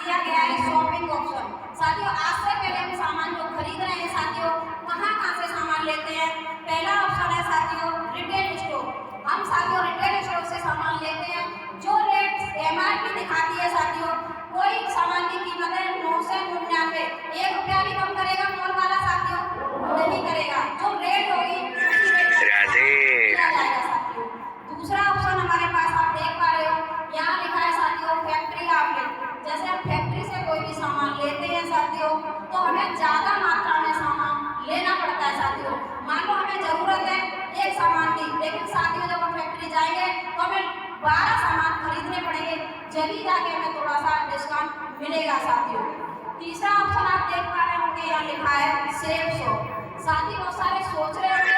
दिया गया है शॉपिंग ऑप्शन। साथियों आज से पहले हम सामान जो खरीद रहे हैं साथियों कहाँ से सामान लेते हैं। पहला ऑप्शन है साथियों रिटेल स्टोर। हम साथियों रिटेल स्टोर से सामान लेते हैं। जो रेट एमआरपी दिखाती है साथियों, कोई सामान की कीमत है 999, 1 रुपया भी कम करेगा मॉल वाला साथियों नहीं करेगा। जो रेट होगी उसी रेट पर दिया जाएगा साथियों। दूसरा ऑप्शन हमारे पास आप देख पा रहे हो, यहाँ लिखा है साथियों फैक्ट्री आउटलेट। जैसे हम फैक्ट्री से कोई भी सामान लेते हैं साथियों तो हमें ज्यादा मात्रा में सामान लेना पड़ता है साथियों। मान लो हमें जरूरत है एक सामान की, लेकिन साथियों जब हम फैक्ट्री जाएंगे तो हमें 12 सामान खरीदने पड़ेंगे, जब जाके हमें थोड़ा सा डिस्काउंट मिलेगा साथियों। तीसरा ऑप्शन आप देख पा रहे होंगे, यहाँ लिखा है सेफ शॉप। साथी बहुत सारे सोच रहे होंगे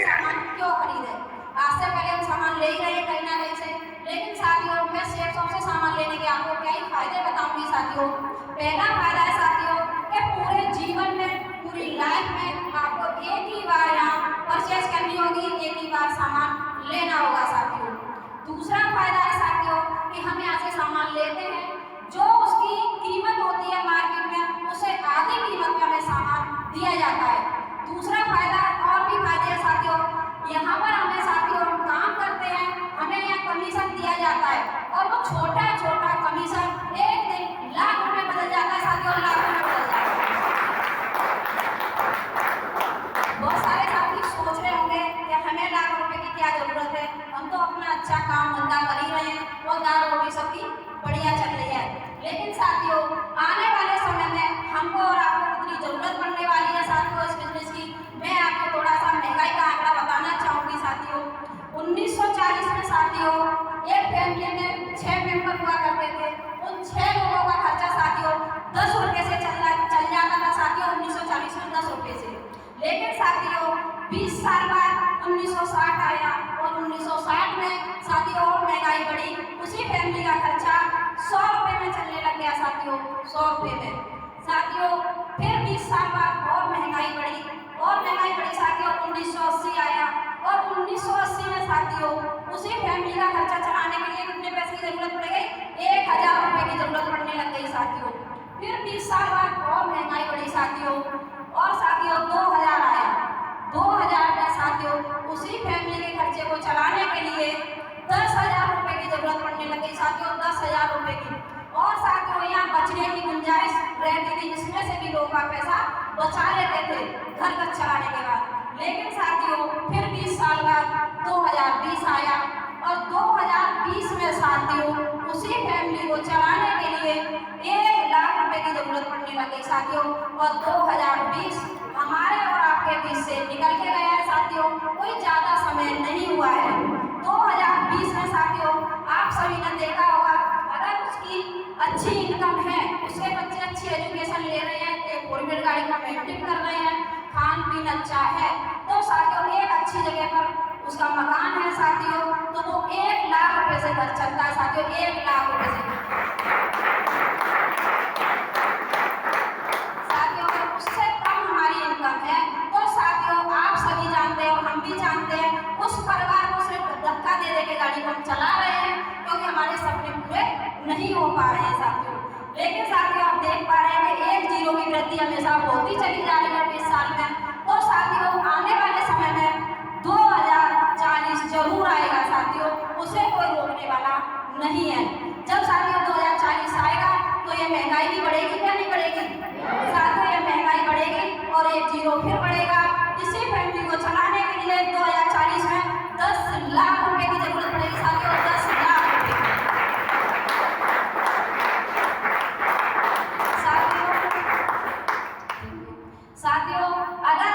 सामान क्यों खरीदे, आज से पहले हम सामान ले ही रहे हैं कहीं ना कहीं से। लेकिन साथियों मैं सेफ शॉप से सामान लेने के आपको क्या ही फायदे बताऊंगी साथियों। पहला फायदा है साथियों कि पूरे जीवन में, पूरी लाइफ में आपको एक ही बार यहाँ परचेज करनी होगी, एक ही बार सामान लेना होगा साथियों। दूसरा फायदा है साथियों कि हम यहाँ से सामान लेते हैं, जो उसकी कीमत होती है मार्केट में उससे आधी कीमत में हमें सामान दिया जाता है। दूसरा फायदा और भी फायदे हैं साथियों, यहाँ पर हमें साथियों हम काम करते हैं, हमें यहाँ कमीशन दिया जाता है और वो छोटा छोटा कमीशन एक दिन लाख रुपए बदल जाता है साथियों, लाख रुपए बदल जाता है। बहुत सारे साथी सोच रहे होंगे कि हमें लाख रुपए की क्या जरूरत है, हम तो अपना अच्छा काम धंधा कर ही रहे हैं और दाल रोटी सबकी बढ़िया चल रही है। लेकिन साथियों आने वाले समय में हमको और आपको कितनी जरूरत पड़ने वाली है साथियों इस बिजनेस की, मैं आपको थोड़ा सा महंगाई का आंकड़ा बताना चाहूंगी साथियों। 1940 में साथियों एक फैमिली में 6 मेंबर हुआ करते थे, उन 6 लोगों का खर्चा साथियों 10 रुपए से चल जाता था साथियों 1940 में 10 रुपए से। लेकिन साथियों 20 साल बाद 1960 आया और 1960 में साथियों और महंगाई बढ़ी, उसी फैमिली का खर्चा 100 रुपए में चलने लग गया साथियों, 100 रुपए में। साथियों फिर 20 साल बाद और महंगाई बढ़ी साथियों 1980 आया और 1980 में साथियों उसी फैमिली का खर्चा चलाने के लिए कितने पैसे की जरूरत पड़ गई, 1000 रुपए की जरूरत पड़ने लग गई साथियों। फिर 20 साल बाद और महंगाई बढ़ी साथियों और साथियों 2000 आया, 2000 में साथियों उसी फैमिली के खर्चे को चलाने के लिए 10,000 रुपए की जरूरत पड़ने लग गई साथियों, 10,000 रुपए की। और साथियों यहाँ बचने की गुंजाइश रहती थी, जिसमें से भी लोग का पैसा बचा लेते थे घर चलाने के बाद। लेकिन साथियों फिर 20 साल बाद 2020 आया और 2020 में साथियों उसी फैमिली को चलाने के लिए 1 लाख रुपए की जरूरत पड़ने लगी साथियों। और 2020 हमारे और आपके बीच से निकल के गया है साथियों, कोई ज्यादा समय नहीं हुआ है। 2020 में साथियों आप सभी ने देखा होगा, अगर उसकी अच्छी इनकम है, उसके बच्चे अच्छी एजुकेशन ले रहे हैं, एक गवर्नमेंट गाड़ी का मेंटेन कर रहे हैं, खान पीन अच्छा है, तो साथियों एक अच्छी जगह पर उसका मकान है साथियों, तो वो 1 लाख रुपए से घर चलता है साथियों, 1 लाख रुपए से। साथियों अगर उससे कम हमारी इनकम है तो साथियों आप सभी जानते हैं और हम भी जानते हैं, उस परिवार को सिर्फ धक्का दे के गाड़ी को हम चला रहे हैं क्योंकि हमारे सपने पूरे नहीं हो पा रहे हैं साथियों। लेकिन साथियों आप देख पा रहे हैं कि 1 जीरो की वृद्धि हमेशा होती चली जा रही है 20 साल में। तो साथियों आने वाले समय में 2040 जरूर आएगा साथियों, उसे कोई रोकने वाला नहीं है। जब साथियों 2040 आएगा तो ये महंगाई भी बढ़ेगी क्या नहीं बढ़ेगी साथियों, ये महंगाई बढ़ेगी और 1 जीरो फिर बढ़ेगा। इसी फैमिली को चलाने के लिए 2040 में 10 लाख रुपए की जरूरत पड़ेगी साथियों, 10 लाख रुपए की। साथियों अगर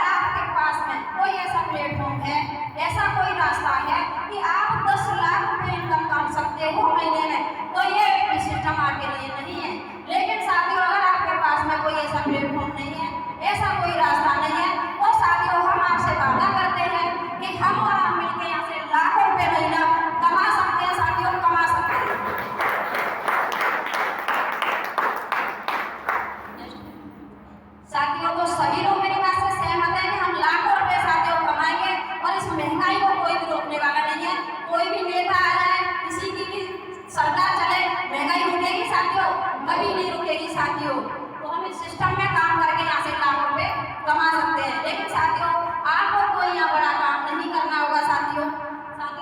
सिस्टम में काम करके यहाँ से लाखों रुपए कमा सकते हैं। लेकिन साथियों, आपको कोई यहाँ बड़ा काम नहीं करना होगा। साथियों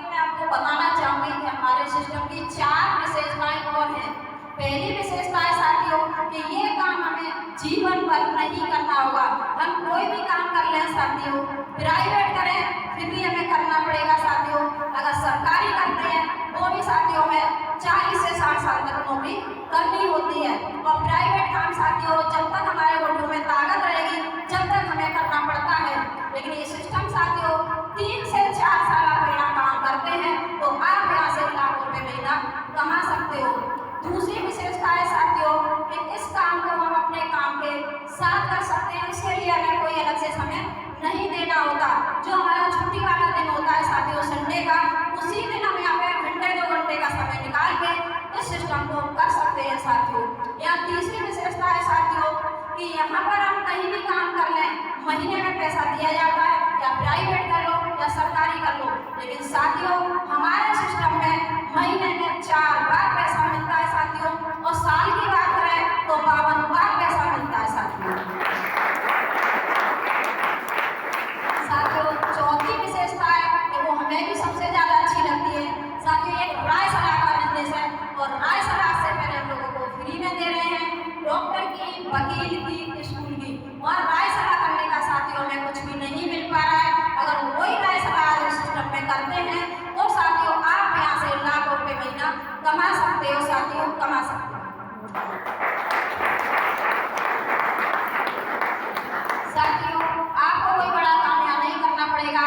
मैं आपको बताना चाहूंगी कि हमारे सिस्टम की 4 विशेषताएं और हैं। पहली विशेषता है साथियों कि ये काम हमें जीवन भर नहीं करना होगा। हम कोई भी काम कर लें साथियों, प्राइवेट करें फिर भी हमें करना पड़ेगा साथियों। अगर सरकारी करते हैं वो भी साथियों में 40 से 60 साल तक नौकरी करनी होती है। और प्राइवेट काम साथियों जब तक हमारे घुटनों में ताकत रहेगी जब तक हमें करना पड़ता है। लेकिन ये सिस्टम साथियों 3 से 4 साल आप यहाँ काम करते हैं तो आप यहाँ से लाखों रुपए महीना कमा सकते हो। दूसरी विशेषता है साथियों कि इस काम को हम अपने काम के साथ कर सकते हैं। इसके लिए हमें कोई अलग से समय नहीं देना होता। जो हमारा छुट्टी वाला दिन होता है साथियों संडे का, उसी दिन हम यहाँ पे घंटे 2 घंटे का समय निकाल के इस सिस्टम को कर सकते हैं साथियों। यहाँ तीसरी विशेषता है साथियों कि यहाँ पर हम कहीं भी काम कर लें महीने में पैसा दिया जाता है, या प्राइवेट कर लो या सरकारी कर लो। लेकिन साथियों हमारे सिस्टम में महीने में 4 बार पैसा मिलता है साथियों, और साल की बात करें तो 52 बार पैसा मिलता है साथियों। चौथी विशेषता है कि वो हमें भी सबसे ज्यादा अच्छी लगती है साथियों, एक राय सलाह का बिजनेस है। और राय सलाह से पहले हम लोगों को फ्री में दे रहे हैं, डॉक्टर की, वकील की, स्कूल की, और राय सलाह करने का साथियों में कुछ भी नहीं मिल पा रहा है। अगर वही राय सलाह सिस्टम में करते हैं तो साथियों आप यहाँ से लाखों रुपए महीना कमा सकते हो साथियों, कमा सकते हो। साथियों आपको कोई बड़ा काम यहाँ नहीं करना पड़ेगा।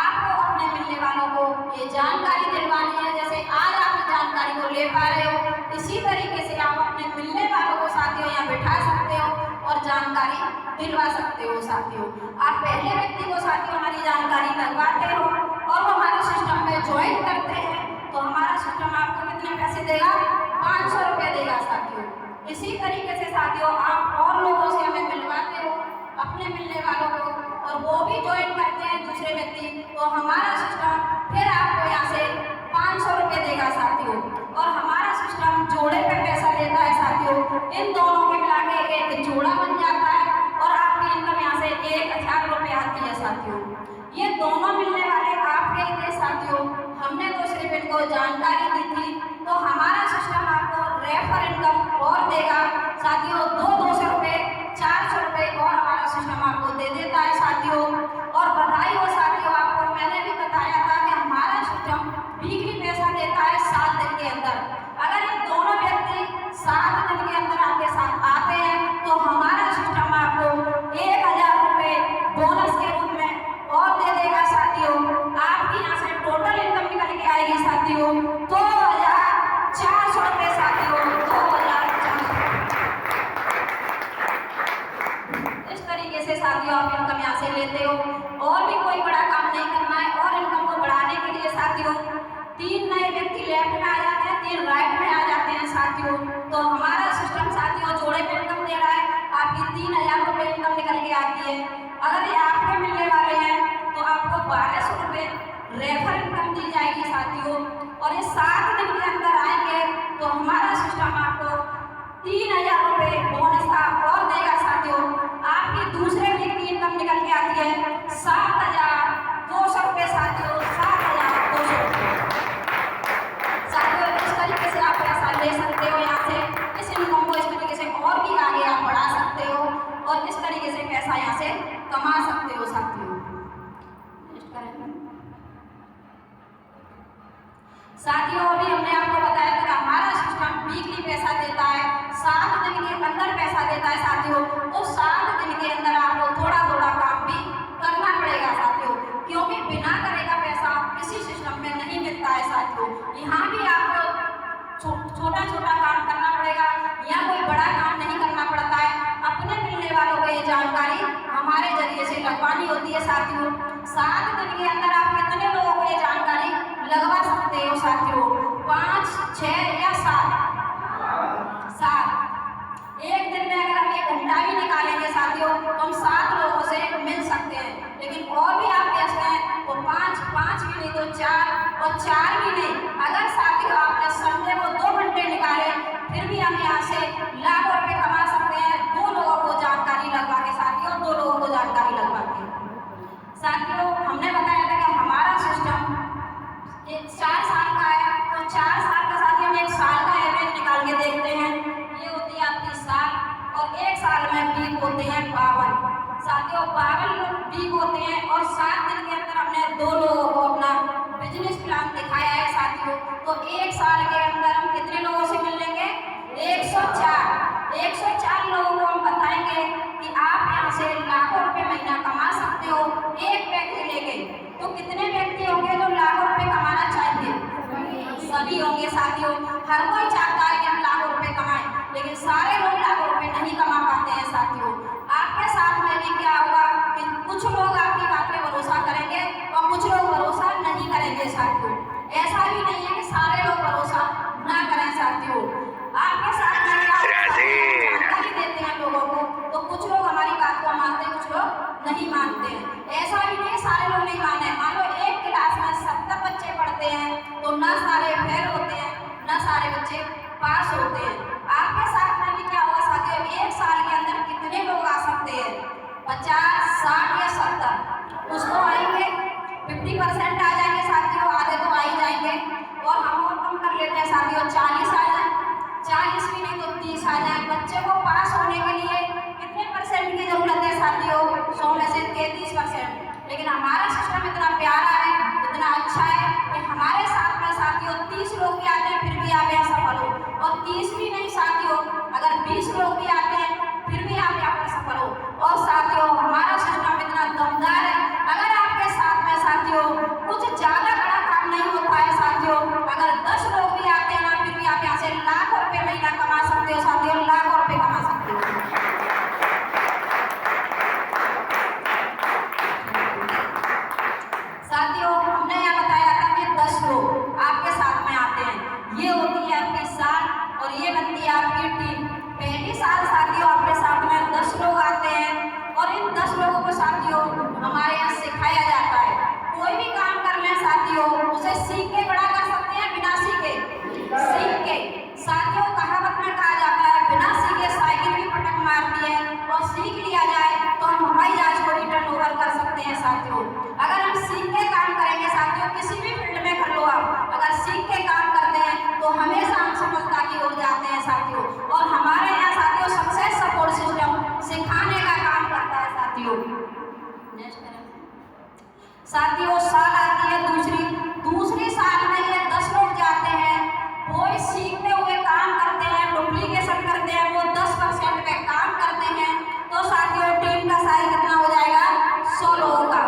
आपको अपने मिलने वालों को ये जानकारी दिलवानी है। जैसे आज आप इस जानकारी को ले पा रहे हो, इसी तरीके से आप अपने मिलने वालों को साथियों यहाँ बिठा सकते हो और जानकारी दिलवा सकते हो साथियों। आप पहले व्यक्ति को साथियों हमारी जानकारी लगवाते हो और वो हमारे सिस्टम में ज्वाइन करते हैं तो हमारा सिस्टम आपको कितने पैसे देगा? 500 रुपये देगा साथियों। इसी तरीके से साथियों आप और लोगों से हमें मिलवाते हो अपने मिलने वालों को, और वो भी ज्वाइन करते हैं दूसरे व्यक्ति, तो हमारा सिस्टम फिर आपको यहाँ से 500 रुपये देगा साथियों। और हमारा सिस्टम जोड़े पे पैसा लेता है साथियों। इन दोनों के मिला के एक जोड़ा बन जाता है और आपकी इनकम यहाँ से 1000 रुपये आती है साथियों। ये दोनों मिलने वाले आपके ही थे साथियों। हमने तो सिर्फ इनको जानकारी दी थी, तो हमारा सिस्टम आपको रेफर इनकम और देगा साथियों। 200 रुपये, 400 रुपये और हमारा सिस्टम आपको दे देता है साथियों। और बधाई हो साथियों, आपको मैंने भी बताया था कि हमारा सिस्टम वीकली पैसा देता है 7 दिन के अंदर। अगर ये दोनों व्यक्ति 7 दिन के अंदर आपके साथ आते हैं तो हमारा सिस्टम आपको 1000 रुपये बोनस के रूप में और दे देगा साथियों। आपकी यहाँ से टोटल इनकम निकल के आएगी साथियों 2400 रुपये साथियों, 2400। इस तरीके से साथियों आप इनकम यहाँ से लेते हो। और भी कोई बड़ा काम नहीं करना है। और इनकम को बढ़ाने के लिए साथियों 3 नए व्यक्ति लेफ्ट में आ जाते हैं, 3 राइट में आ जाते हैं साथियों। तो हमारा सिस्टम साथियों जोड़े पे इनकम दे रहा है, आपकी 3000 रुपये इनकम निकल के आती है। अगर ये आपके मिलने वाले हैं तो आपको 1200 रुपये रेफर इनकम दी जाएगी साथियों। और ये 7 दिन के अंदर आएंगे तो हमारा सिस्टम आपको 3000 रुपये बोनस का और देगा साथियों। आपकी दूसरे वीक की इनकम निकल के आती है 7200 रुपये साथियों, 7200 साथियों। इस तरीके से आप पैसा ले सकते हो यहाँ से। इस इनकम को इस तरीके से और भी आगे आप बढ़ा सकते हो और इस तरीके से पैसा यहाँ से कमा सकते हो साथियों। साथियों अभी हमने आपको बताया था कि हमारा सिस्टम वीकली पैसा देता है, 7 दिन के अंदर पैसा देता है साथियों। तो 7 दिन के अंदर आपको थोड़ा थोड़ा काम भी करना पड़ेगा साथियों, क्योंकि बिना करे का पैसा किसी सिस्टम में नहीं मिलता है साथियों। यहाँ भी आपको छोटा छोटा काम करना पड़ेगा, यहाँ कोई बड़ा काम नहीं करना पड़ता है। अपने मिलने वालों को ये जानकारी हमारे जरिए से लगवानी होती है साथियों। 7 दिन के अंदर आप कितने लोगों को ये जानकारी लगवा सकते हो साथियों? 5, 6 या 7? 7। एक दिन में अगर हम 1 घंटा भी निकालेंगे साथियों तो हम 7 लोगों से मिल सकते हैं। लेकिन और भी आप व्यस्त हैं तो 5 भी नहीं तो 4, और 4 भी नहीं, अगर साथियों आपने संडे को 2 घंटे निकाले फिर भी हम यहाँ से लाखों रुपये कमा सकते हैं। 2 लोगों को जान 4 साल का है तो 4 साल का साथी हम 1 साल का एवरेज निकाल के देखते हैं। ये होती है आपकी साल और 1 साल में वीक होते हैं 52 साथियों। 52 वीक होते हैं और 7 दिन के अंदर हमने 2 लोगों को अपना बिजनेस प्लान दिखाया है साथियों। तो 1 साल के अंदर हम कितने लोगों से मिल लेंगे? 104 लोगों को हम बताएंगे कि आप यहाँ से लाखों रुपए महीना कमा सकते हो एक व्यक्ति लेके। तो कितने व्यक्ति होंगे जो लाखों रुपए कमाना चाहेंगे? सभी होंगे साथियों। हर कोई चाहता है कि हम लाखों रुपए कमाएं, लेकिन सारे लोग लाखों रुपए नहीं कमा पाते हैं साथियों। आपके साथ में भी क्या होगा कि कुछ लोग आपकी बात पे भरोसा करेंगे और कुछ लोग भरोसा नहीं करेंगे साथियों। ऐसा भी नहीं है कि सारे लोग भरोसा ना करें साथियों। आपके साथ में क्या जानकारी देते हैं लोगों को, तो कुछ लोग हमारी बात को मानते हैं, कुछ लोग नहीं मानते हैं। ऐसा भी नहीं सारे लोग नहीं माने। मान लो एक क्लास में 70 बच्चे पढ़ते हैं तो ना सारे फेल होते हैं, ना सारे बच्चे पास होते हैं। आपके साथ में भी क्या होगा साथियों? 1 साल के अंदर कितने लोग आ सकते हैं? 50, 60 या 70? उसको आएंगे 50% आ जाएंगे साथियों, आधे तो आ ही जाएंगे। और हम और कम कर लेते हैं साथियों, 40 आ जाए, 40 भी नहीं तो 30 आ जाए। बच्चे को पास होने के लिए कितने परसेंट की जरूरत है साथियों? 100 में से 33%। लेकिन हमारा सिस्टम इतना प्यारा है, इतना अच्छा है कि हमारे साथ में साथियों 30 लोग भी आते हैं फिर भी आप यहाँ सफल हो, और 30 भी नहीं साथियों, अगर 20 लोग भी आते हैं फिर भी आप यहाँ पर सफल हो। और साथियों हमारा सिस्टम इतना दमदार है, अगर आपके साथ में साथियों कुछ ज्यादा बड़ा काम नहीं होता है साथियों, अगर 10 लोग भी आते हैं ना फिर भी आप यहाँ से लाखों रुपए महीना कमा सकते हो साथियों, लाखों रुपए कमा सकते हो। साथियों हमने यहाँ बताया था कि 10 लोग आपके साथ में आते हैं, ये होती है आपकी साल और ये बनती है आपकी टीम। पहली साल साथियों आपके साथ में 10 लोग आते हैं और इन 10 लोगों को साथियों हमारे यहाँ सिखाया जाता है। कोई भी काम कर लें साथियों, उसे सीख के बड़ा कर सकते हैं, बिना सीखे सीख के। साथियों कहावत में कहा जाता है बिना सीखे साइकिल भी पटक मारती है, और सीख लिया जाए तो हम हवाई जहाज को भी टर्न ओवर कर सकते हैं साथियों। अगर हम सीख के काम करेंगे साथियों, किसी भी फील्ड में कर लो आप, अगर सीख के काम करते हैं तो हमेशा हम सफलता की ओर जाते हैं साथियों। और हमारे यहाँ साथियों सक्सेस सपोर्ट सिस्टम सिखाने का काम करता है साथियों। साथियों साल आती है दूसरी साल में ये 10 लोग जाते हैं, कोई सीखते हुए काम करते हैं, डुप्लीकेशन करते हैं, वो 10% पे काम करते हैं, तो साथियों टीम का साइज कितना हो जाएगा? 100 लोगों का।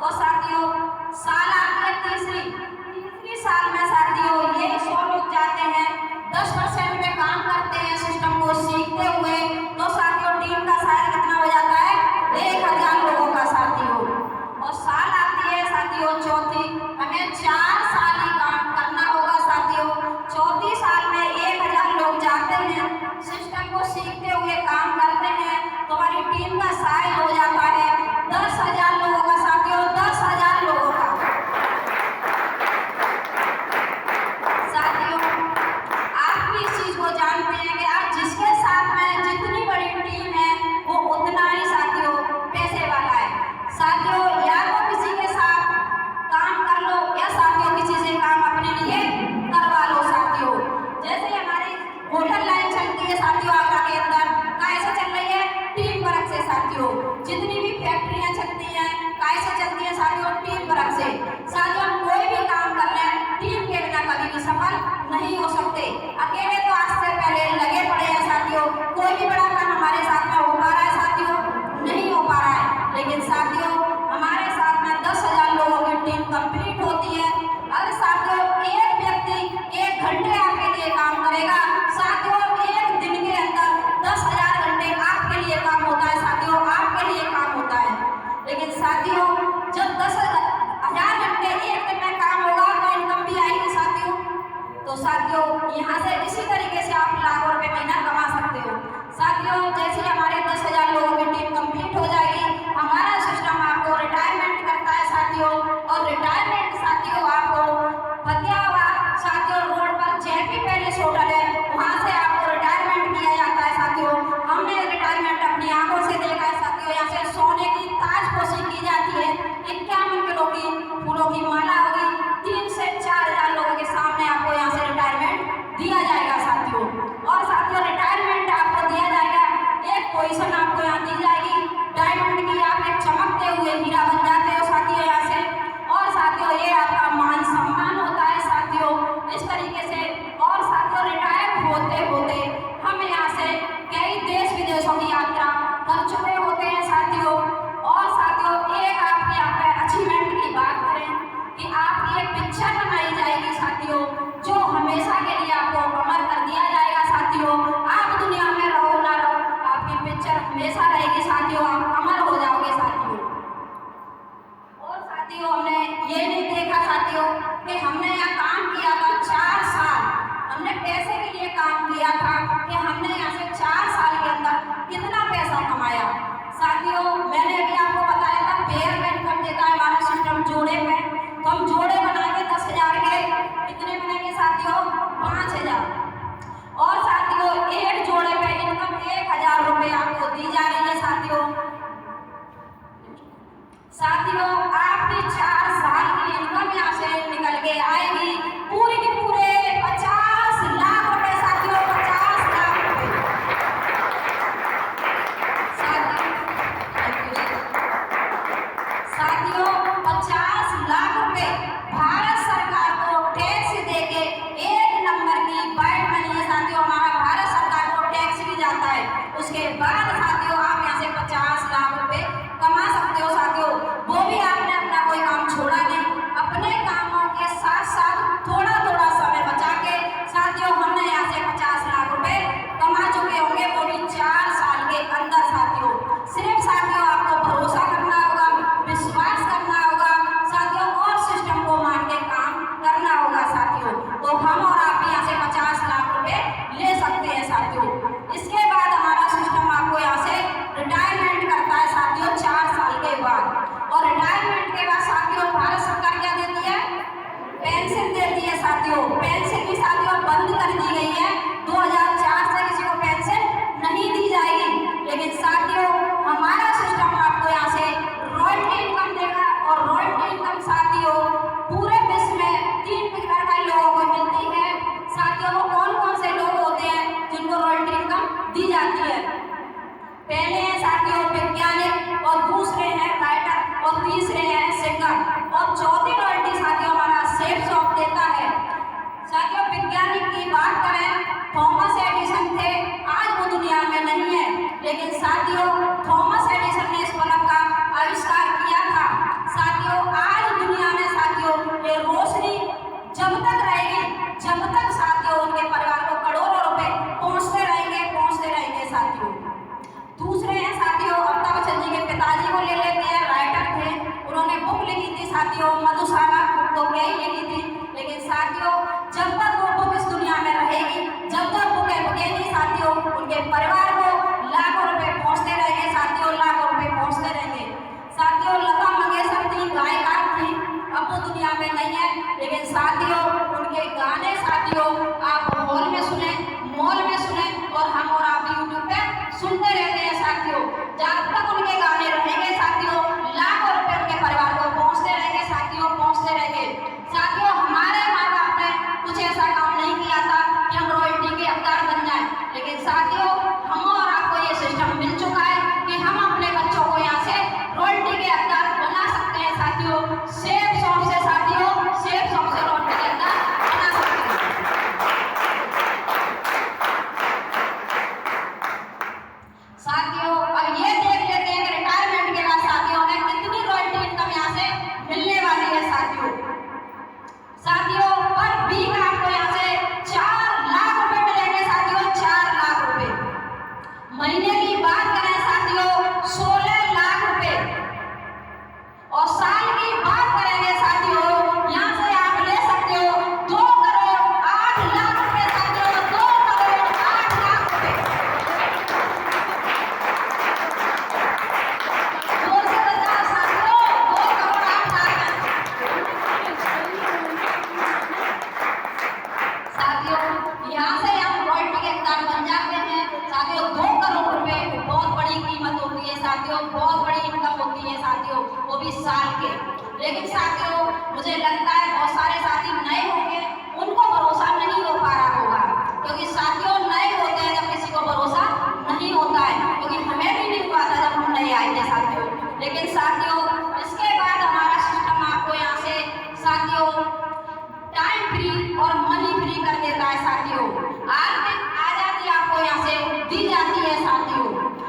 और साथियों साल आती है तीसरी साल में साथियों ये 100 लोग जाते हैं, 10% पे काम करते हैं सिस्टम को सीखते हुए, तो साथियों टीम का साइज कितना हो जाता है? 1000 लोगों का साथियों। और साल आती है साथियों चौथी, हमें 4 साल ही काम करना होगा साथियों। चौथी साल में 1000 लोग जाते हैं, सिस्टम को सीखते हुए काम करते हैं, तो हमारी टीम का साइज हो जाता है 10,000 लोगों का साथियों, 10,000 लोगों का। साथियों आप भी इस चीज को जानते हैं कि आप जिसके साथ में जितनी बड़ी टीम है वो उतना ही साथियों पैसे वाला है साथियों। या तो किसी के साथ काम कर लो या साथियों किसी से काम अपने लिए करवा लो साथियों। जैसे हमारी होटल लाइन चलती है साथियों आगरा के अंदर, कैसे चल रही है? टीम वर्क से साथियों। जितनी भी फैक्ट्रियां चलती हैं कैसे चलती है साथियों? टीम वर्क से। साथियों हम कोई भी काम कर रहे हैं टीम के बिना कभी भी सफल नहीं हो सकते। अकेले तो आज से पहले लगे पड़े हैं साथियों, कोई भी बड़ा काम हमारे साथ में हो पा रहा है साथियों? नहीं हो पा रहा है। लेकिन साथियों हमारे साथ में 10,000 लोगों की टीम कंप्लीट होती है। अगर साथियों एक व्यक्ति 1 घंटे आपके लिए काम करेगा साथियों, 1 दिन के अंदर 10,000 घंटे आपके लिए काम होता है साथियों, आपके लिए काम होता है। लेकिन साथियों जब 10,000 घंटे 1 दिन में काम होगा तो इनकम भी आएगी साथियों। तो साथियों यहाँ से इसी तरीके से आप लाखों रुपए महीना कमा सकते हो साथियों। जैसे हमारे 10,000 लोगों की टीम कंप्लीट हो जाएगी, हमारा सिस्टम आपको रिटायरमेंट करता है साथियों। और रिटायरमेंट साथियों आपको फतेहाबाद साथियों रोड पर जेपी पैलेस होटल है, वहाँ से आपको रिटायरमेंट किया जाता है साथियों। हमने रिटायरमेंट अपनी आंखों से देखा है साथियों। यहाँ से सोने की ताजपोशी की जाती है, 51 किलो की फूलों की माला होगी, 3 से 4,000 लोगों रहेगी जब तक साथियों उनके परिवार को करोड़ों रुपए पहुंचते रहेंगे साथियों। दूसरे हैं साथियों, अमिताभ बच्चन जी के पिताजी को ले लेते हैं, राइटर थे, उन्होंने बुक लिखी थी साथियों, मधुशाला तो क्या ही लिखी थी, लेकिन साथियों जब तक वो बुक इस दुनिया में रहेगी, जब तक बुकें नहीं साथियों, उनके परिवार को लाखों रुपए पहुंचते रहेंगे साथियों, लाखों रुपए पहुंचते रहेंगे साथियों। लता मंगेशकर थी, गायिका थी, अब वो दुनिया में नहीं है, लेकिन साथियों उनके गाने साथियों आप हॉल में सुने, मॉल में सुने, और हम और आप यूट्यूब पे सुनते रहते हैं साथियों। जब तक उनके गाने रहेंगे साथियों, लाखों रुपए उनके परिवार को पहुंचते रहेंगे साथियों, पहुंचते रहेंगे साथियों। हमारे माँ बाप ने कुछ ऐसा काम नहीं किया था कि हम रॉयल्टी के हकदार बन जाएं, लेकिन साथियों हम और आपको ये सिस्टम मिल चुका है कि हम अपने बच्चों को यहाँ से रॉयल्टी के हकदार बना सकते हैं साथियों। सेफ शॉप से साथियों, सेफ शॉप से रॉयल्टी के हकदार बना सकते हैं साथियों। अब ये देख लेते हैं कि रिटायरमेंट के बाद साथियों हमें कितनी रॉयल्टी इनकम यहाँ से मिलने वाली है साथियों। साथियों पर वीक आपको यहाँ से 4 लाख रुपए मिलेंगे साथियों, 4 लाख रुपए। महीने की बात करें साथियों 16 लाख रुपए, और साल की बात करेंगे साथियों यहाँ से आप ले सकते हो 2 करोड़ 8 लाख रुपए साथियों, 2 करोड़ 8 लाख रुपए। साथियों यहाँ से हम रॉयल्टी के हकदार बन जाते हैं साथियों। 2 करोड़ रुपए बहुत बड़ी कीमत होती है साथियों, बहुत बड़ी इनकम होती है साथियों, वो भी साल के। लेकिन साथियों मुझे लगता है बहुत सारे साथी नए होंगे, उनको भरोसा नहीं हो पा रहा होगा, क्योंकि साथियों नए होते हैं जब किसी को भरोसा नहीं होता है, क्योंकि हमें भी नहीं हुआ था जब हम नए आए थे साथियों। लेकिन साथियों इसके बाद हमारा सिस्टम आपको यहाँ से साथियों टाइम फ्री और मनी फ्री कर देता है साथियों। आजादी आपको यहाँ से दी जाती है साथियों।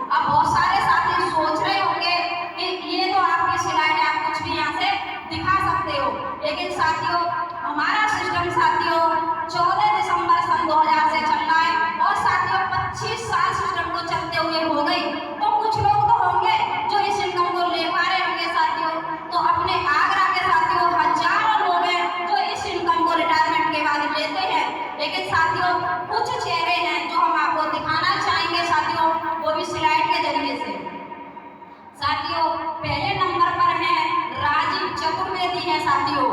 अब बहुत सारे साथी सोच रहे होंगे कि ये तो आपकी स्लाइड है, आप कुछ भी यहाँ से दिखा सकते हो, लेकिन साथियों हमारा सिस्टम साथियों 14 दिसंबर सन 2000 से चल रहा है, और साथियों 25 साल सिस्टम को चलते हुए हो गई। तो कुछ लोग तो होंगे जो इस इनकम को ले पा रहे होंगे साथियों। तो अपने आगरा के साथियों हजारों लोग हैं जो इस इनकम को रिटायरमेंट के बाद लेते हैं, लेकिन साथियों कुछ चेहरे हैं जो हम आपको दिखाना चाहेंगे साथियों, वो भी स्लाइड के जरिए से। साथियों पहले नंबर पर हैं राजीव चतुर्वेदी हैं साथियों,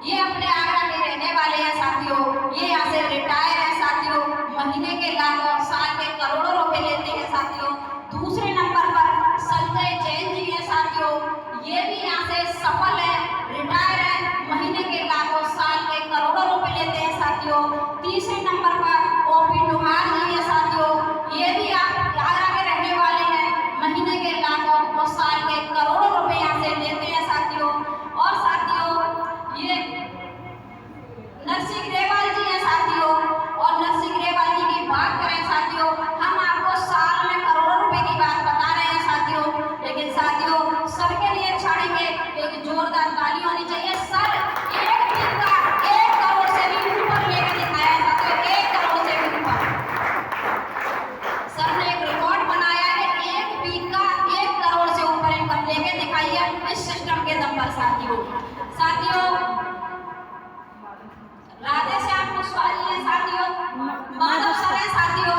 ये अपने आगरा के रहने वाले हैं साथियों, ये यहाँ से रिटायर है साथियों, महीने के लाखों साल के करोड़ों रुपए लेते हैं साथियों। दूसरे नंबर पर संजय जैन जी हैं साथियों, ये भी यहाँ से सफल है, रिटायर है, महीने के लाखों साल के करोड़ों रुपए लेते हैं साथियों। तीसरे नंबर पर ओपी लोहार जी है साथियों, ये भी आप आगरा के रहने वाले हैं, महीने के लाखों और साल के करोड़ों रुपए यहाँ से लेते हैं साथियों। और साथियों ये नरसिंह ग्रेवाल जी हैं साथियों, और नरसिंह ग्रेवाल जी की बात करें साथियों हम आपको साल में करोड़ों रुपए की बात बता रहे हैं साथियों, लेकिन साथियों सबके लिए छाड़ेंगे एक जोरदार ताली होनी चाहिए। सर एक दिन का 1 करोड़ से भी ऊपर लेकर दिखाया है साथियों, 1 करोड़ से भी ऊपर सर ने एक रिकॉर्ड बनाया है, 1 वीक का 1 करोड़ से ऊपर इनकम लेके दिखाई है इस सिस्टम के दम पर साथियों। साथियों राधे श्याम कुशवाहा जी हैं साथियों, माधव सर हैं साथियों,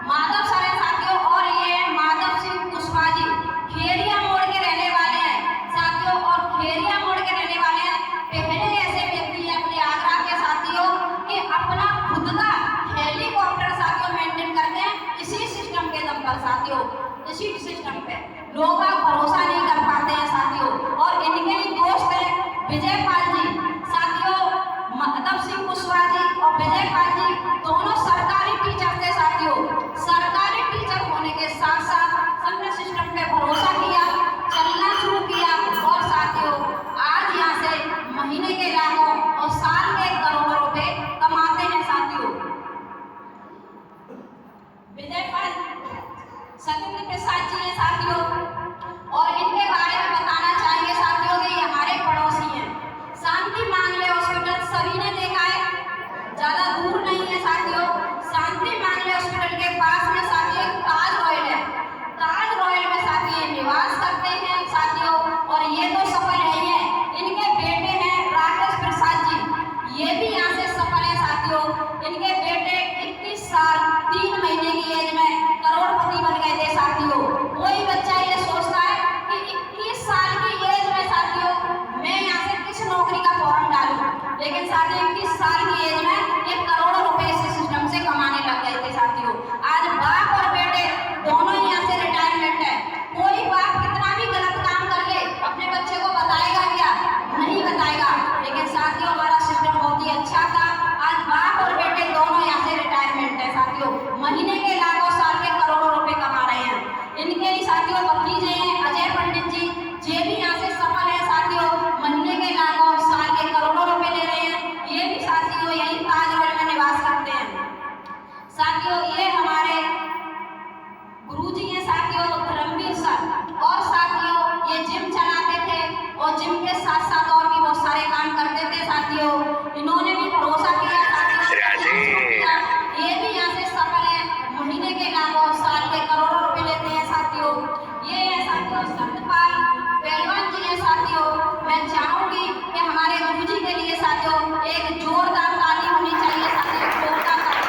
माधव सर हैं साथियों, और ये है माधव सिंह कुशवाहा जी, खेरिया मोड़ के रहने वाले हैं साथियों, और खेरिया मोड़ के रहने वाले हैं पहले ऐसे व्यक्ति हैं अपने आगरा के साथियों कि अपना खुद का हेलीकॉप्टर साथियों मेंटेन करते हैं इसी सिस्टम के दम पर साथियों। इसी सिस्टम पे लोग भरोसा नहीं कर पाते हैं साथियों, और इनके ही दोस्त हैं विजय पाल जी साथियों, माधव सिंह कुशवाहा जी और विजय पाल जी दोनों सरकारी टीचर थे साथियों। सरकारी टीचर होने के साथ साथ सबने सिस्टम पे भरोसा किया, चलना शुरू किया, और साथियों आज यहाँ से महीने के लाखों और साल के करोड़ों रुपए कमाते हैं साथियों। विजय पाल सत्येंद्र प्रसाद जी हैं साथियों, और इनके साथियों ये हमारे गुरुजी हैं साथियों, धर्मवीर सर। और साथियों ये जिम चलाते थे और जिम के साथ साथ और भी बहुत सारे काम करते थे साथियों। इन्होंने भी भरोसा किया साथियों, ये भी यहाँ से सफल है, महीने के लाखों साल के करोड़ों रुपए लेते हैं साथियों। ये है साथियों सत्यपाल पहलवान जी हैं साथियों। मैं चाहूंगी कि हमारे गुरुजी के लिए साथियों एक जोरदार ताली होनी चाहिए साथियों, जोरदार ताली।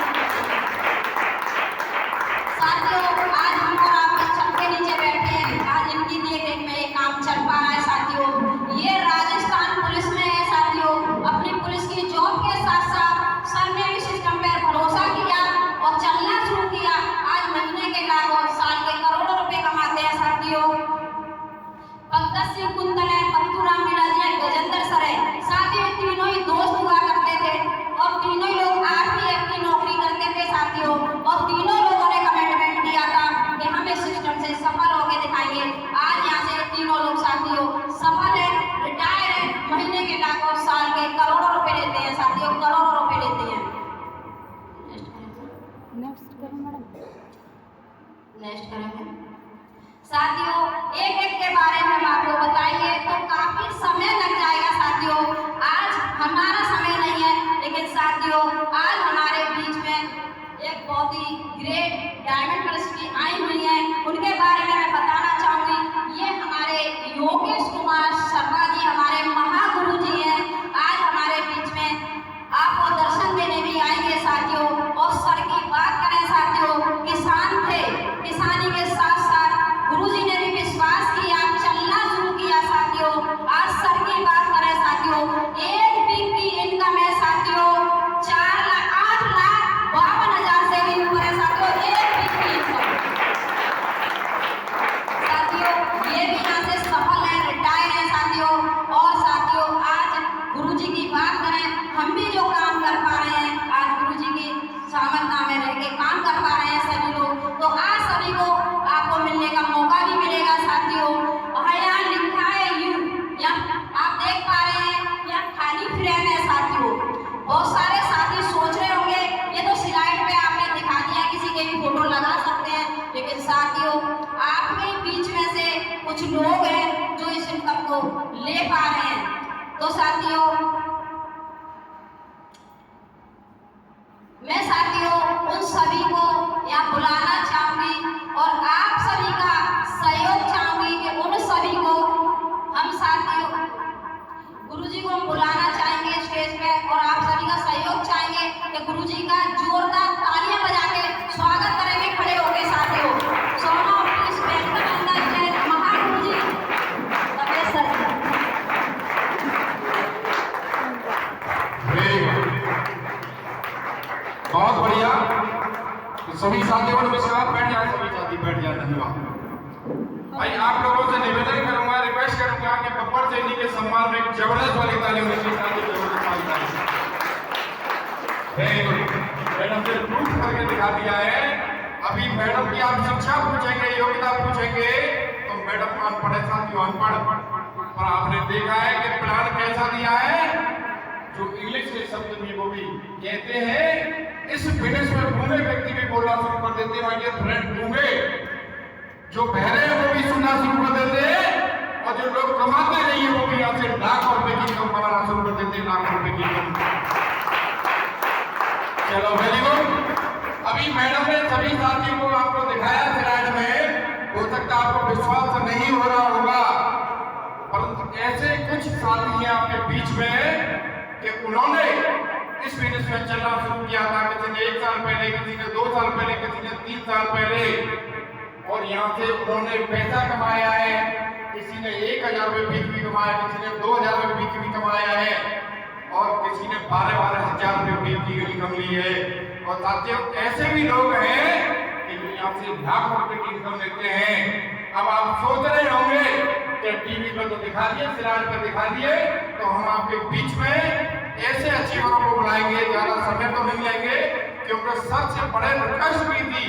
साथियों आज हम और आप इस छत के नीचे बैठे हैं, आज इनकी देख-रेख में ये काम चल पा रहा है साथियों। ये राजस्थान पुलिस में है साथियों। अपनी पुलिस की जॉब के साथ साथ सर ने भी सिस्टम पर भरोसा किया और चलना शुरू किया। आज महीने के लाखों साल के करोड़ों रुपए कमाते हैं साथियों। पंकज सिंह कुंदन है, पत्तूराम मीणा जी है, गजेंद्र सर है साथियों। तीनों ही दोस्त हुआ करते थे और तीनों ही लोग आरपीएफ की नौकरी करते थे साथियों। और तीनों लोगों ने कमिटमेंट दिया था कि हम इस सिस्टम से सफल होकर दिखाएंगे। आज यहाँ से तीनों लोग साथियों सफल है, रिटायर है, महीने के लाखों साल के करोड़ों रुपए लेते हैं साथियों, करोड़ों रुपए लेते हैं। नेक्स्ट करो मैडम। नेक्स्ट करेंगे साथियों। एक एक के बारे में हम आपको बताएंगे तो काफी समय लग जाएगा साथियों। आज हमारा समय नहीं है, लेकिन साथियों आज हमारे बीच में एक बहुत ही ग्रेट डायमंड पर्सनैलिटी आई हुई है, उनके बारे में मैं बताना चाहूंगी। ये हमारे योगेश कुमार शर्मा जी हमारे महागुरु जी हैं। आज हमारे बीच में आपको दर्शन देने भी आएंगे साथियों। और सर की बात करें साथियों, किसान थे, किसानी के साथ साथ गुरुजी ने भी विश्वास किया, चलना शुरू किया साथियों। आज सर की बात करें साथियों, एक वीक की इनकम है साथियों 4,08,52,000 से भी ऊपर है साथियों, एक वीक की इनकम। साथियों ये भी यहाँ से सफल है, रिटायर है साथियों। और साथियों आज गुरुजी की बात करें, हम भी जो काम कर पा रहे हैं, आज गुरुजी की सामर्थ्य में रह के काम कर पा रहे हैं सभी लोग, तो आज सभी को आपको मिलने का मौका भी मिलेगा साथियों। और यहाँ लिखा है यू, यहाँ आप देख पा रहे हैं यहाँ खाली फ्रेम है साथियों। बहुत सारे साथी सोच रहे होंगे ये तो स्लाइड पे आपने दिखा दिया, किसी के भी फोटो लगा सकते हैं, लेकिन साथियों आपके बीच में से कुछ लोग हैं जो इस इनकम को ले पा रहे हैं। तो साथियों मैं साथियों उन सभी को यहाँ बुलाना चाहूंगी और आप सभी का सहयोग चाहूंगी कि उन सभी को हम साथियों गुरुजी को हम बुलाना चाहेंगे स्टेज पे और आप सभी का सहयोग चाहेंगे कि गुरुजी का जोरदार तालियां बजा के स्वागत करेंगे खड़े होके साथियों। सोना प्लीज वेलकम इन द महागुरुजी रमेश सर। बहुत बढ़िया। सभी साथियों को नमस्कार। बैठ जाए सभी साथी, बैठ जाए। धन्यवाद भाई। आप लोगों से निवेदन करूंगा, रिक्वेस्ट करूंगा कि बब्बर सैनी के सम्मान में एक जबरदस्त वाली ताली होनी चाहिए साथी, जबरदस्त वाली ताली। Very good. मैडम ने प्रूफ करके दिखा दिया है। अभी मैडम की आप शिक्षा पूछेंगे, योग्यता पूछेंगे तो मैडम अनपढ़ है साथियों, अनपढ़। और आपने देखा है कि प्लान कैसा दिया है, जो इंग्लिश के शब्द में वो भी कहते हैं इस विदेश में गूंगे व्यक्ति भी बोलना शुरू कर देते हैं। ये फ्रेंड गूंगे जो बहरे हैं वो भी सुनना शुरू कर देते हैं, और जो लोग कमाते नहीं है वो भी यहाँ से लाख रुपए की इनकम कमाना शुरू कर देते हैं, लाख रुपए की इनकम। चलो वेरी गुड। अभी मैडम ने सभी साथियों को आपको दिखाया स्लाइड में, हो सकता है आपको विश्वास नहीं हो रहा होगा, परंतु ऐसे कुछ साथी हैं आपके बीच में कि उन्होंने इस बिजनेस में चलना शुरू किया था। किसी ने 1 साल पहले, किसी ने 2 साल पहले, किसी ने 3 साल पहले, और यहाँ से उन्होंने पैसा कमाया है। किसी ने 1,000 रुपये वीक भी कमाया, किसी ने 2,000 रुपये वीक भी कमाया है, और किसी ने 12,000 रुपये वीक की इनकम ली है। और साथियों ऐसे भी लोग हैं कि जो यहाँ से लाख रुपए की इनकम लेते हैं। अब आप सोच रहे होंगे कि टीवी पर तो दिखा दिए, स्लाइड पर दिखा दिए, तो हम आपके बीच में ऐसे अचीवरों को बुलाएंगे। ज्यादा समय तो नहीं लेंगे, क्योंकि सबसे बड़े रिक्वेस्ट भी थी,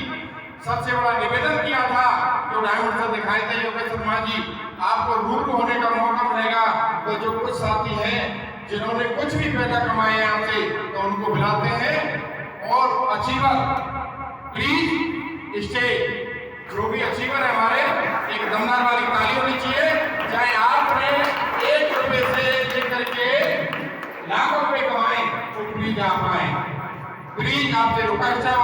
सबसे बड़ा निवेदन किया था जो डायमंड से दिखाई थे योगेश शर्मा जी, आपको रूबरू होने का मौका मिलेगा। तो जो कुछ साथी हैं जिन्होंने कुछ भी पैसा कमाया यहाँ से, तो उनको बुलाते हैं और अचीवर प्लीज स्टेज जो भी अचीवर है हमारे, एक दमदार वाली ताली होनी चाहिए। चाहे आपने 1 रुपए से लेकर के लाखों रुपए कमाए तो प्लीज आप आए, प्लीज आपसे रिक्वेस्ट है।